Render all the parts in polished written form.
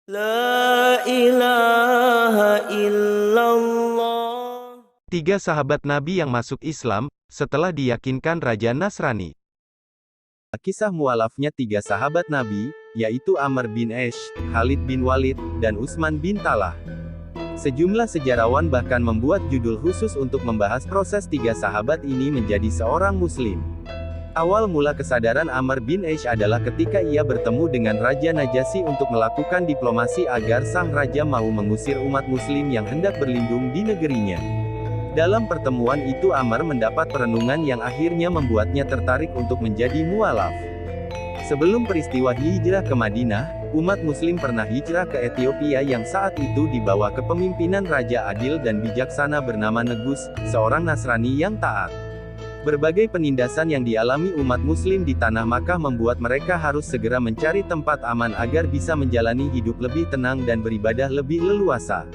La ilaha illallah. Tiga sahabat Nabi yang masuk Islam, setelah diyakinkan Raja Nasrani. Kisah mualafnya tiga sahabat Nabi, yaitu Amr bin Aish, Khalid bin Walid, dan Utsman bin Talha. Sejumlah sejarawan bahkan membuat judul khusus untuk membahas proses tiga sahabat ini menjadi seorang Muslim. Awal mula kesadaran Amr bin Aish adalah ketika ia bertemu dengan Raja Najasyi untuk melakukan diplomasi agar sang raja mau mengusir umat Muslim yang hendak berlindung di negerinya. Dalam pertemuan itu Amr mendapat perenungan yang akhirnya membuatnya tertarik untuk menjadi mualaf. Sebelum peristiwa hijrah ke Madinah, umat Muslim pernah hijrah ke Ethiopia yang saat itu di bawah kepemimpinan Raja Adil dan bijaksana bernama Negus, seorang Nasrani yang taat. Berbagai penindasan yang dialami umat Muslim di tanah Makkah membuat mereka harus segera mencari tempat aman agar bisa menjalani hidup lebih tenang dan beribadah lebih leluasa.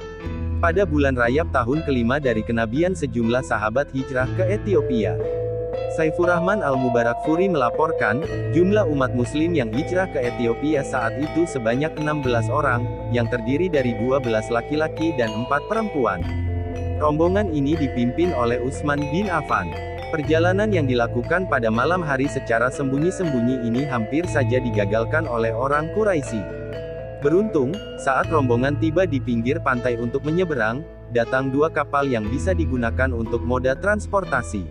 Pada bulan Rajab tahun kelima dari kenabian sejumlah sahabat hijrah ke Ethiopia. Saifurrahman Al-Mubarakfuri melaporkan, jumlah umat Muslim yang hijrah ke Ethiopia saat itu sebanyak 16 orang, yang terdiri dari 12 laki-laki dan 4 perempuan. Rombongan ini dipimpin oleh Utsman bin Affan. Perjalanan yang dilakukan pada malam hari secara sembunyi-sembunyi ini hampir saja digagalkan oleh orang Quraisy. Beruntung, saat rombongan tiba di pinggir pantai untuk menyeberang, datang dua kapal yang bisa digunakan untuk moda transportasi.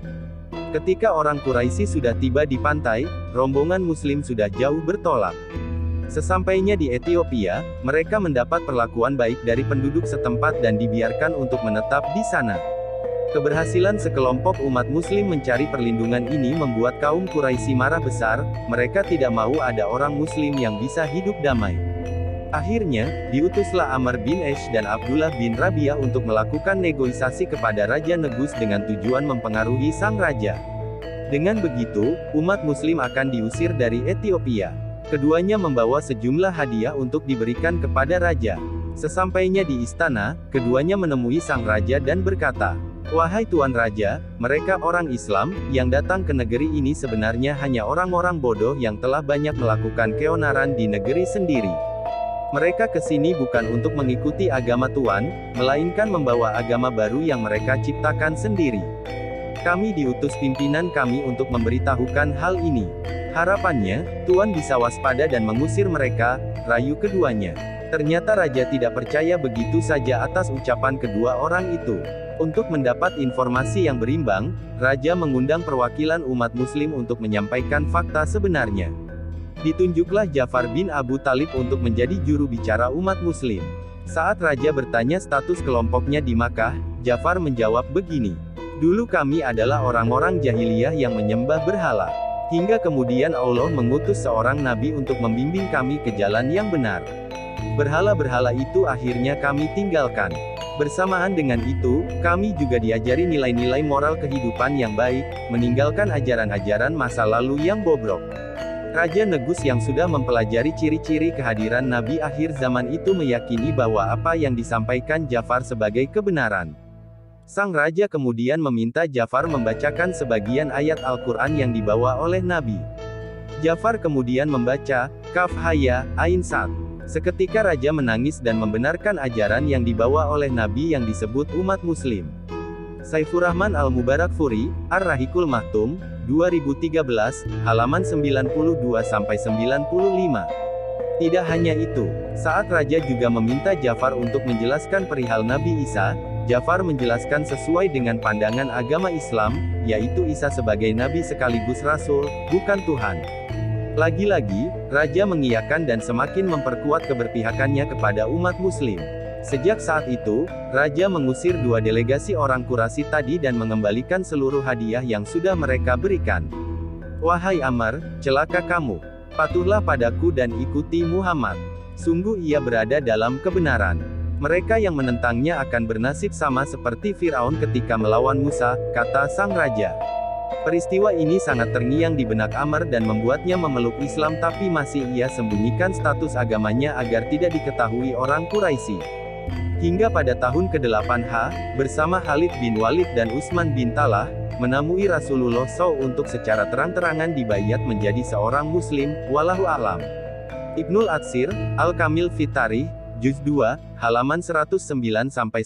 Ketika orang Quraisy sudah tiba di pantai, rombongan Muslim sudah jauh bertolak. Sesampainya di Ethiopia, mereka mendapat perlakuan baik dari penduduk setempat dan dibiarkan untuk menetap di sana. Keberhasilan sekelompok umat Muslim mencari perlindungan ini membuat kaum Quraisy marah besar, mereka tidak mau ada orang Muslim yang bisa hidup damai. Akhirnya, diutuslah Amr bin Aish dan Abdullah bin Rabi'ah untuk melakukan negosiasi kepada Raja Negus dengan tujuan mempengaruhi sang raja. Dengan begitu, umat Muslim akan diusir dari Ethiopia. Keduanya membawa sejumlah hadiah untuk diberikan kepada raja. Sesampainya di istana, keduanya menemui sang raja dan berkata, "Wahai Tuan Raja, mereka orang Islam, yang datang ke negeri ini sebenarnya hanya orang-orang bodoh yang telah banyak melakukan keonaran di negeri sendiri. Mereka ke sini bukan untuk mengikuti agama Tuan, melainkan membawa agama baru yang mereka ciptakan sendiri. Kami diutus pimpinan kami untuk memberitahukan hal ini. Harapannya, Tuan bisa waspada dan mengusir mereka," rayu keduanya. Ternyata raja tidak percaya begitu saja atas ucapan kedua orang itu. Untuk mendapat informasi yang berimbang, raja mengundang perwakilan umat Muslim untuk menyampaikan fakta sebenarnya. Ditunjuklah Ja'far bin Abu Thalib untuk menjadi juru bicara umat Muslim. Saat raja bertanya status kelompoknya di Makkah, Ja'far menjawab begini, "Dulu kami adalah orang-orang jahiliyah yang menyembah berhala. Hingga kemudian Allah mengutus seorang nabi untuk membimbing kami ke jalan yang benar. Berhala-berhala itu akhirnya kami tinggalkan. Bersamaan dengan itu, kami juga diajari nilai-nilai moral kehidupan yang baik, meninggalkan ajaran-ajaran masa lalu yang bobrok." Raja Negus yang sudah mempelajari ciri-ciri kehadiran Nabi akhir zaman itu meyakini bahwa apa yang disampaikan Ja'far sebagai kebenaran. Sang raja kemudian meminta Ja'far membacakan sebagian ayat Al-Quran yang dibawa oleh Nabi. Ja'far kemudian membaca, Kaf Haya, Ain Sad. Seketika raja menangis dan membenarkan ajaran yang dibawa oleh Nabi yang disebut umat Muslim. Saifurrahman Al-Mubarakfuri, Ar-Rahikul Mahtum, 2013, halaman 92-95. Tidak hanya itu, saat raja juga meminta Ja'far untuk menjelaskan perihal Nabi Isa, Ja'far menjelaskan sesuai dengan pandangan agama Islam, yaitu Isa sebagai nabi sekaligus rasul, bukan Tuhan. Lagi-lagi, raja mengiyakan dan semakin memperkuat keberpihakannya kepada umat Muslim. Sejak saat itu, raja mengusir dua delegasi orang Quraisy tadi dan mengembalikan seluruh hadiah yang sudah mereka berikan. "Wahai Amr, celaka kamu. Patuhlah padaku dan ikuti Muhammad. Sungguh ia berada dalam kebenaran. Mereka yang menentangnya akan bernasib sama seperti Fir'aun ketika melawan Musa," kata sang raja. Peristiwa ini sangat terngiang di benak Amr dan membuatnya memeluk Islam, tapi masih ia sembunyikan status agamanya agar tidak diketahui orang Quraisy. Hingga pada tahun ke-8 bersama Khalid bin Walid dan Utsman bin Talha, menemui Rasulullah SAW untuk secara terang-terangan dibayat menjadi seorang Muslim, wallahu a'lam. Ibnul Atsir, Al-Kamil Fit Tarikh, Juz 2, halaman 109 sampai